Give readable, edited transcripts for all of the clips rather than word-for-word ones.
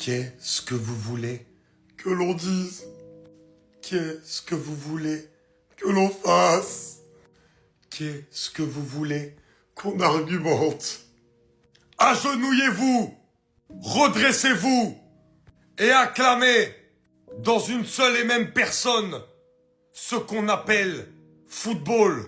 Qu'est-ce que vous voulez que l'on dise? Qu'est-ce que vous voulez que l'on fasse? Qu'est-ce que vous voulez qu'on argumente? Agenouillez-vous, redressez-vous et acclamez dans une seule et même personne ce qu'on appelle football,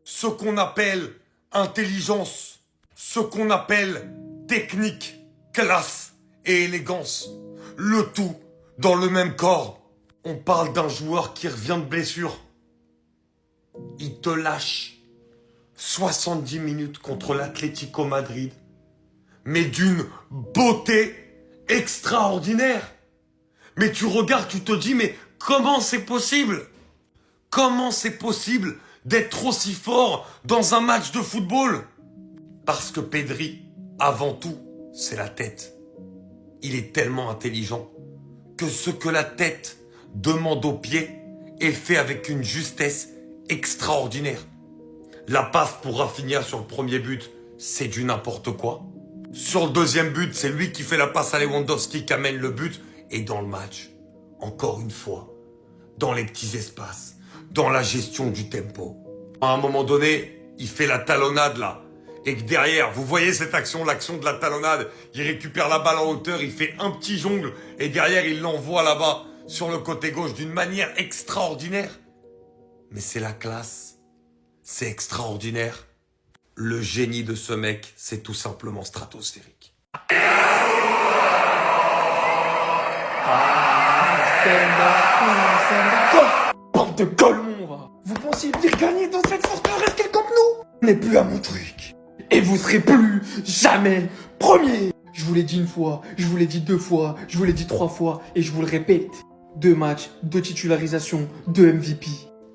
ce qu'on appelle intelligence, ce qu'on appelle technique, classe et élégance. Le tout dans le même corps. On parle d'un joueur qui revient de blessure. Il te lâche 70 minutes contre l'Atlético Madrid, mais d'une beauté extraordinaire. Mais tu regardes, tu te dis, mais comment c'est possible? Comment c'est possible d'être aussi fort dans un match de football? Parce que Pedri, avant tout, c'est la tête. Il est tellement intelligent que ce que la tête demande au pied est fait avec une justesse extraordinaire. La passe pour Rafinha sur le premier but, c'est du n'importe quoi. Sur le deuxième but, c'est lui qui fait la passe à Lewandowski qui amène le but. Et dans le match, encore une fois, dans les petits espaces, dans la gestion du tempo. À un moment donné, il fait la talonnade là. Et que derrière, vous voyez cette action, l'action de la talonnade, il récupère la balle en hauteur, il fait un petit jongle, et derrière, il l'envoie là-bas, sur le côté gauche, d'une manière extraordinaire. Mais c'est la classe. C'est extraordinaire. Le génie de ce mec, c'est tout simplement stratosphérique. Bande de golemons, va. Vous pensiez bien gagner dans cette forteresse qu'est le Camp Nou? On n'est plus à mon truc. Et vous serez plus jamais premier. Je vous l'ai dit une fois, je vous l'ai dit 2 fois, je vous l'ai dit 3 fois, et je vous le répète. 2 matchs, 2 titularisations, 2 MVP.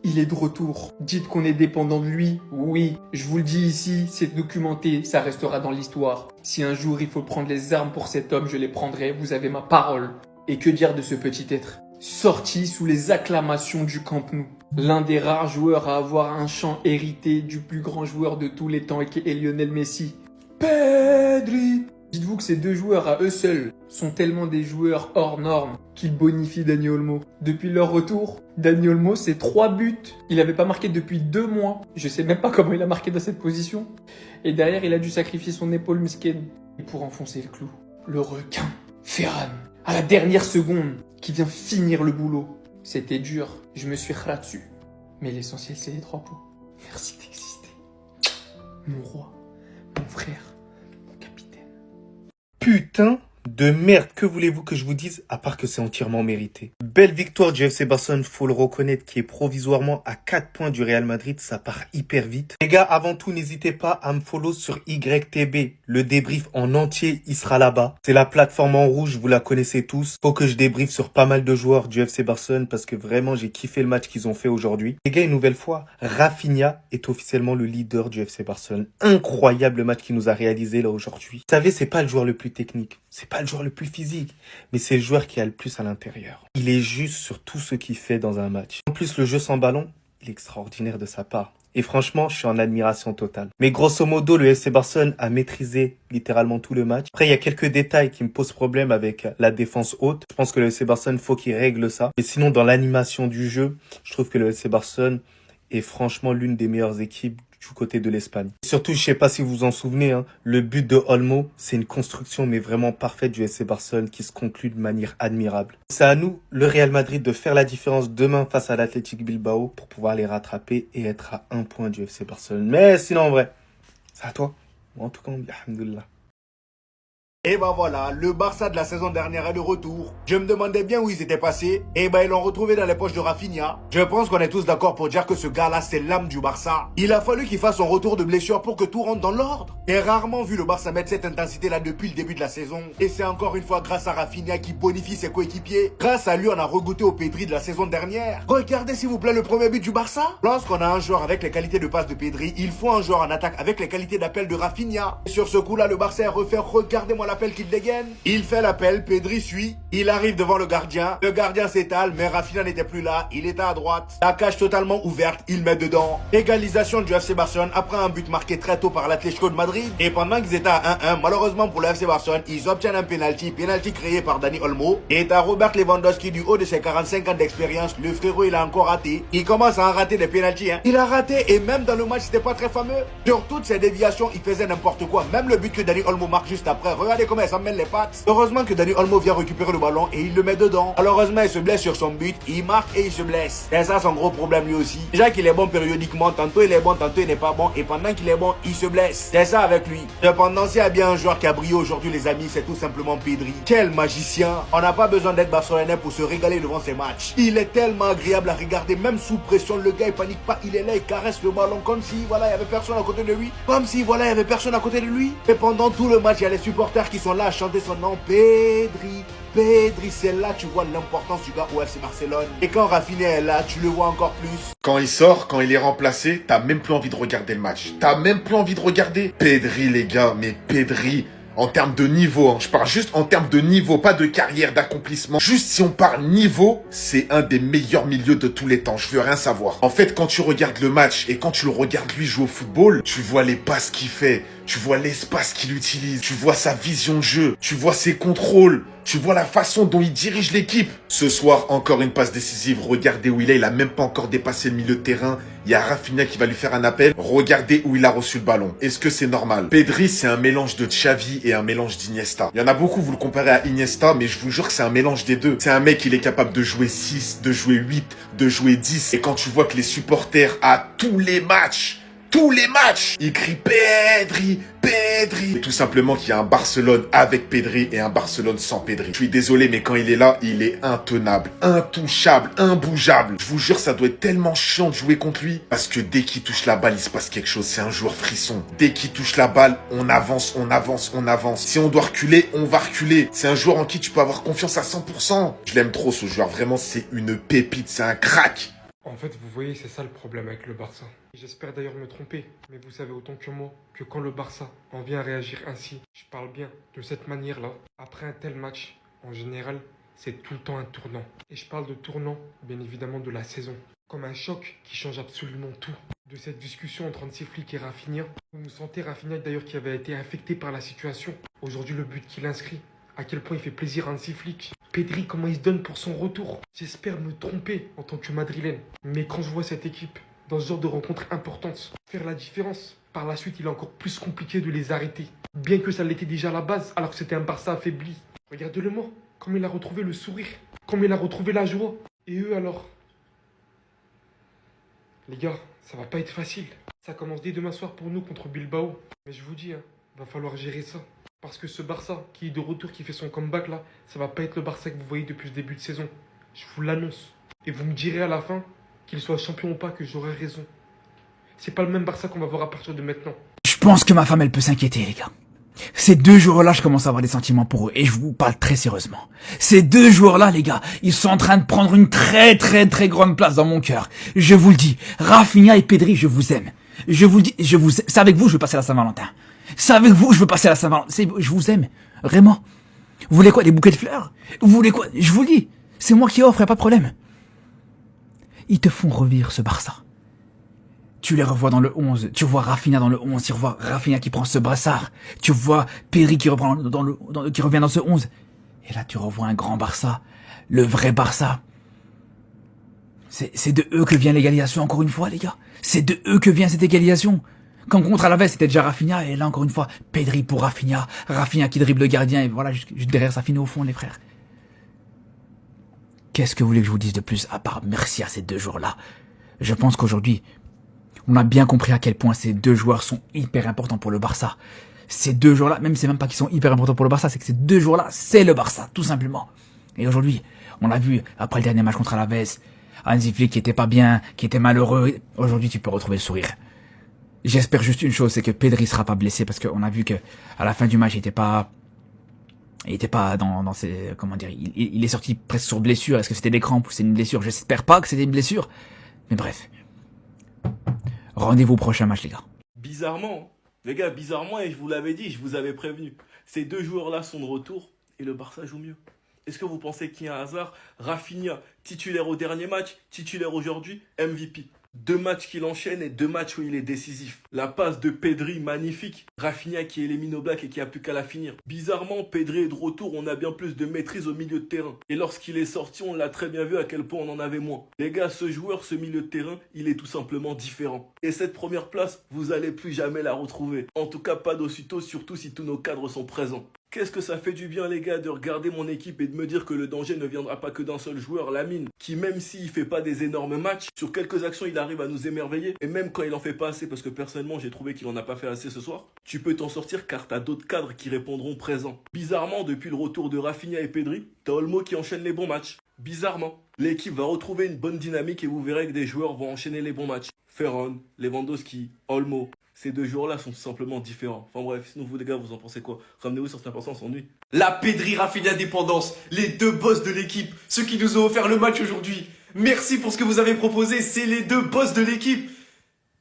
Il est de retour. Dites qu'on est dépendant de lui. Oui, je vous le dis ici, c'est documenté, ça restera dans l'histoire. Si un jour il faut prendre les armes pour cet homme, je les prendrai, vous avez ma parole. Et que dire de ce petit être? Sorti sous les acclamations du Camp Nou. L'un des rares joueurs à avoir un chant hérité du plus grand joueur de tous les temps qui est Lionel Messi. Pedri. Dites-vous que ces 2 joueurs à eux seuls sont tellement des joueurs hors normes qu'ils bonifient Dani Olmo. Depuis leur retour, Dani Olmo, c'est 3 buts. Il n'avait pas marqué depuis 2 mois. Je sais même pas comment il a marqué dans cette position. Et derrière, il a dû sacrifier son épaule musquée pour enfoncer le clou. Le requin, Ferran, à la dernière seconde, qui vient finir le boulot. C'était dur, je me suis ras dessus. Mais l'essentiel, c'est les 3 points. Merci d'exister. Mon roi, mon frère, mon capitaine. Putain de merde, que voulez-vous que je vous dise, à part que c'est entièrement mérité. Belle victoire du FC Barcelone, faut le reconnaître, qui est provisoirement à 4 points du Real Madrid, ça part hyper vite. Les gars, avant tout, n'hésitez pas à me follow sur YTB, le débrief en entier, il sera là-bas. C'est la plateforme en rouge, vous la connaissez tous. Faut que je débriefe sur pas mal de joueurs du FC Barcelone, parce que vraiment, j'ai kiffé le match qu'ils ont fait aujourd'hui. Les gars, une nouvelle fois, Rafinha est officiellement le leader du FC Barcelone. Incroyable match qu'il nous a réalisé là aujourd'hui. Vous savez, c'est pas le joueur le plus technique, c'est pas le joueur le plus physique, mais c'est le joueur qui a le plus à l'intérieur. Il est juste sur tout ce qu'il fait dans un match. En plus, le jeu sans ballon, il est extraordinaire de sa part. Et franchement, je suis en admiration totale. Mais grosso modo, le FC Barcelone a maîtrisé littéralement tout le match. Après, il y a quelques détails qui me posent problème avec la défense haute. Je pense que le FC Barcelone, faut qu'il règle ça. Et sinon, dans l'animation du jeu, je trouve que le FC Barcelone est franchement l'une des meilleures équipes du côté de l'Espagne. Surtout, je sais pas si vous vous en souvenez, le but de Olmo, c'est une construction mais vraiment parfaite du FC Barcelone qui se conclut de manière admirable. C'est à nous, le Real Madrid, de faire la différence demain face à l'Athletic Bilbao pour pouvoir les rattraper et être à 1 point du FC Barcelone. Mais sinon, en vrai, c'est à toi. Moi, en tout cas, alhamdoulilah. Et ben voilà, le Barça de la saison dernière est de retour. Je me demandais bien où ils étaient passés. Et ben ils l'ont retrouvé dans les poches de Rafinha. Je pense qu'on est tous d'accord pour dire que ce gars-là, c'est l'âme du Barça. Il a fallu qu'il fasse son retour de blessure pour que tout rentre dans l'ordre. J'ai rarement vu le Barça mettre cette intensité-là depuis le début de la saison. Et c'est encore une fois grâce à Rafinha qui bonifie ses coéquipiers. Grâce à lui, on a regoûté au Pedri de la saison dernière. Regardez s'il vous plaît le premier but du Barça. Lorsqu'on a un joueur avec les qualités de passe de Pedri, il faut un joueur en attaque avec les qualités d'appel de Rafinha. Et sur ce coup-là, le Barça est refait. Regardez-moi l'appel qu'il dégaine. Il fait l'appel, Pedri suit. Il arrive devant le gardien s'étale, mais Rafinha n'était plus là. Il était à droite. La cage totalement ouverte, il met dedans. Égalisation du FC Barcelone après un but marqué très tôt par l'Atlético de Madrid. Et pendant qu'ils étaient à 1-1, malheureusement pour le FC Barcelone, ils obtiennent un penalty créé par Dani Olmo. Et à Robert Lewandowski, du haut de ses 45 ans d'expérience, le frérot il a encore raté. Il commence à en rater des penalties. Il a raté et même dans le match c'était pas très fameux. Sur toutes ces déviations, il faisait n'importe quoi. Même le but que Dani Olmo marque juste après, regardez comment il s'emmène les pattes. Heureusement que Dani Olmo vient récupérer le ballon et il le met dedans. Malheureusement il se blesse sur son but, il marque et il se blesse. C'est ça son gros problème lui aussi. Déjà qu'il est bon périodiquement, tantôt il est bon, tantôt il n'est pas bon. Et pendant qu'il est bon, il se blesse. C'est ça avec lui. Cependant, s'il y a bien un joueur qui a brillé aujourd'hui les amis, c'est tout simplement Pedri. Quel magicien. On n'a pas besoin d'être barcelonais pour se régaler devant ces matchs. Il est tellement agréable à regarder, même sous pression, le gars il panique pas, il est là, il caresse le ballon comme si voilà il y avait personne à côté de lui. Comme si voilà il y avait personne à côté de lui. Et pendant tout le match, il y a les supporters qui sont là à chanter son nom. Pedri. Pedri, c'est là tu vois l'importance du gars au FC Barcelone. Et quand Rafinha est là, tu le vois encore plus. Quand il sort, quand il est remplacé, t'as même plus envie de regarder le match. T'as même plus envie de regarder. Pedri, les gars, mais Pedri, en termes de niveau, je parle juste en termes de niveau, pas de carrière, d'accomplissement. Juste si on parle niveau, c'est un des meilleurs milieux de tous les temps. Je veux rien savoir. En fait, quand tu regardes le match et quand tu le regardes lui jouer au football, tu vois les passes qu'il fait, tu vois l'espace qu'il utilise, tu vois sa vision de jeu, tu vois ses contrôles, tu vois la façon dont il dirige l'équipe. Ce soir, encore une passe décisive. Regardez où il est. Il a même pas encore dépassé le milieu de terrain. Il y a Rafinha qui va lui faire un appel. Regardez où il a reçu le ballon. Est-ce que c'est normal? Pedri, c'est un mélange de Xavi et un mélange d'Iniesta. Il y en a beaucoup, vous le comparez à Iniesta, mais je vous jure que c'est un mélange des deux. C'est un mec, il est capable de jouer 6, de jouer 8, de jouer 10. Et quand tu vois que les supporters, à tous les matchs, ils crient Pedri, Pedri. Et tout simplement qu'il y a un Barcelone avec Pedri et un Barcelone sans Pedri. Je suis désolé, mais quand il est là, il est intenable, intouchable, imbougeable. Je vous jure, ça doit être tellement chiant de jouer contre lui. Parce que dès qu'il touche la balle, il se passe quelque chose. C'est un joueur frisson. Dès qu'il touche la balle, on avance, on avance, on avance. Si on doit reculer, on va reculer. C'est un joueur en qui tu peux avoir confiance à 100%. Je l'aime trop, ce joueur. Vraiment, c'est une pépite, c'est un crack. En fait, vous voyez, c'est ça le problème avec le Barça. J'espère d'ailleurs me tromper, mais vous savez autant que moi que quand le Barça en vient à réagir ainsi, je parle bien de cette manière-là, après un tel match, en général, c'est tout le temps un tournant. Et je parle de tournant, bien évidemment, de la saison. Comme un choc qui change absolument tout. De cette discussion entre Hansi Flick et Rafinha, vous sentez Rafinha d'ailleurs qui avait été infecté par la situation. Aujourd'hui, le but qu'il inscrit, à quel point il fait plaisir à Hansi Flick. Pedri, comment il se donne pour son retour. J'espère me tromper en tant que madrilène. Mais quand je vois cette équipe, dans ce genre de rencontres importantes, faire la différence, par la suite, il est encore plus compliqué de les arrêter. Bien que ça l'était déjà à la base, alors que c'était un Barça affaibli. Regardez-le moi, comme il a retrouvé le sourire, comme il a retrouvé la joie. Et eux alors? Les gars, ça va pas être facile. Ça commence dès demain soir pour nous contre Bilbao. Mais je vous dis, va falloir gérer ça. Parce que ce Barça qui est de retour, qui fait son comeback là, ça va pas être le Barça que vous voyez depuis le début de saison. Je vous l'annonce. Et vous me direz à la fin, qu'il soit champion ou pas, que j'aurai raison. C'est pas le même Barça qu'on va voir à partir de maintenant. Je pense que ma femme, elle peut s'inquiéter, les gars. Ces 2 joueurs-là, je commence à avoir des sentiments pour eux. Et je vous parle très sérieusement. Ces 2 joueurs-là, les gars, ils sont en train de prendre une très grande place dans mon cœur. Je vous le dis. Rafinha et Pedri, je vous aime. Je vous le dis, c'est avec vous, je veux passer la Saint-Valentin. C'est avec vous, je veux passer la Saint-Valentin. Je vous aime. Vraiment. Vous voulez quoi? Des bouquets de fleurs? Vous voulez quoi? Je vous le dis. C'est moi qui offre, y a pas de problème. Ils te font revivre ce Barça. Tu les revois dans le 11, tu vois Rafinha dans le 11, tu revois Rafinha qui prend ce brassard, tu vois Pedri qui qui revient dans ce 11. Et là, tu revois un grand Barça, le vrai Barça. C'est de eux que vient l'égalisation, encore une fois, les gars. C'est de eux que vient cette égalisation. Quand contre Alaves, c'était déjà Rafinha, et là, encore une fois, Pedri pour Rafinha. Rafinha qui dribble le gardien, et voilà, juste derrière, ça finit au fond, les frères. Qu'est-ce que vous voulez que je vous dise de plus, à part merci à ces 2 joueurs-là? Je pense qu'aujourd'hui, on a bien compris à quel point ces 2 joueurs sont hyper importants pour le Barça. Ces 2 joueurs-là, même c'est même pas qu'ils sont hyper importants pour le Barça, c'est que ces 2 joueurs-là, c'est le Barça, tout simplement. Et aujourd'hui, on l'a vu, après le dernier match contre Alaves, Hansi Flick qui était pas bien, qui était malheureux, aujourd'hui tu peux retrouver le sourire. J'espère juste une chose, c'est que Pedri sera pas blessé, parce qu'on a vu que à la fin du match, il était pas dans ses, comment dire, il est sorti presque sur blessure. Est-ce que c'était des crampes ou c'est une blessure? J'espère pas que c'était une blessure. Mais bref. Rendez-vous au prochain match, les gars. Bizarrement, les gars, bizarrement, et je vous l'avais dit, je vous avais prévenu. Ces deux joueurs-là sont de retour et le Barça joue mieux. Est-ce que vous pensez qu'il y a un hasard? Rafinha, titulaire au dernier match, titulaire aujourd'hui, MVP. 2 matchs qu'il enchaîne et 2 matchs où il est décisif. La passe de Pedri, magnifique. Rafinha qui élimine Oblak et qui a plus qu'à la finir. Bizarrement, Pedri est de retour, on a bien plus de maîtrise au milieu de terrain. Et lorsqu'il est sorti, on l'a très bien vu à quel point on en avait moins. Les gars, ce joueur, ce milieu de terrain, il est tout simplement différent. Et cette première place, vous allez plus jamais la retrouver. En tout cas, pas d'aussitôt, surtout si tous nos cadres sont présents. Qu'est-ce que ça fait du bien les gars de regarder mon équipe et de me dire que le danger ne viendra pas que d'un seul joueur, Lamine, qui même s'il fait pas des énormes matchs, sur quelques actions il arrive à nous émerveiller, et même quand il en fait pas assez, parce que personnellement j'ai trouvé qu'il en a pas fait assez ce soir, tu peux t'en sortir car t'as d'autres cadres qui répondront présents. Bizarrement, depuis le retour de Rafinha et Pedri, t'as Olmo qui enchaîne les bons matchs. Bizarrement, l'équipe va retrouver une bonne dynamique et vous verrez que des joueurs vont enchaîner les bons matchs. Ferron, Lewandowski, Olmo. Ces deux joueurs-là sont tout simplement différents. Enfin bref, sinon vous les gars, vous en pensez quoi? Ramenez-vous sur cette importance en nuit. La Pedri Rafinha dépendance, les deux boss de l'équipe, ceux qui nous ont offert le match aujourd'hui. Merci pour ce que vous avez proposé, c'est les deux boss de l'équipe.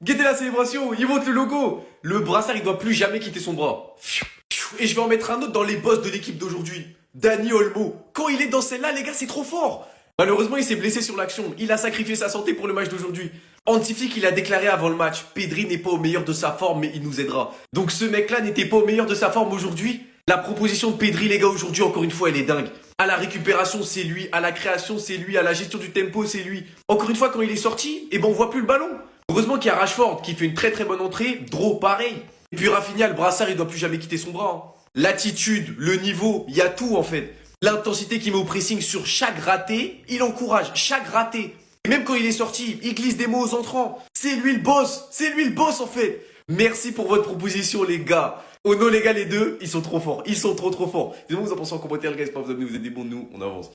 Guettez la célébration, ils montent le logo. Le brassard, il doit plus jamais quitter son bras. Et je vais en mettre un autre dans les boss de l'équipe d'aujourd'hui. Dani Olmo. Quand il est dans celle-là, les gars, c'est trop fort. Malheureusement, il s'est blessé sur l'action. Il a sacrifié sa santé pour le match d'aujourd'hui. Antifique, il a déclaré avant le match, Pedri n'est pas au meilleur de sa forme, mais il nous aidera. Donc ce mec-là n'était pas au meilleur de sa forme aujourd'hui. La proposition de Pedri, les gars, aujourd'hui, encore une fois, elle est dingue. À la récupération, c'est lui. À la création, c'est lui. À la gestion du tempo, c'est lui. Encore une fois, quand il est sorti, on voit plus le ballon. Heureusement qu'il y a Rashford qui fait une très très bonne entrée. Draw, pareil. Et puis Rafinha, le brassard, il doit plus jamais quitter son bras. L'attitude, le niveau, il y a tout en fait. L'intensité qu'il met au pressing sur chaque raté, il encourage chaque raté. Et même quand il est sorti, il glisse des mots aux entrants. C'est lui le boss en fait. Merci pour votre proposition les gars. Oh non les gars, les deux, ils sont trop forts. Ils sont trop forts. Dis-moi vous en pensez en commentaire les gars, c'est pas vous abonner, vous êtes des bons de nous, on avance.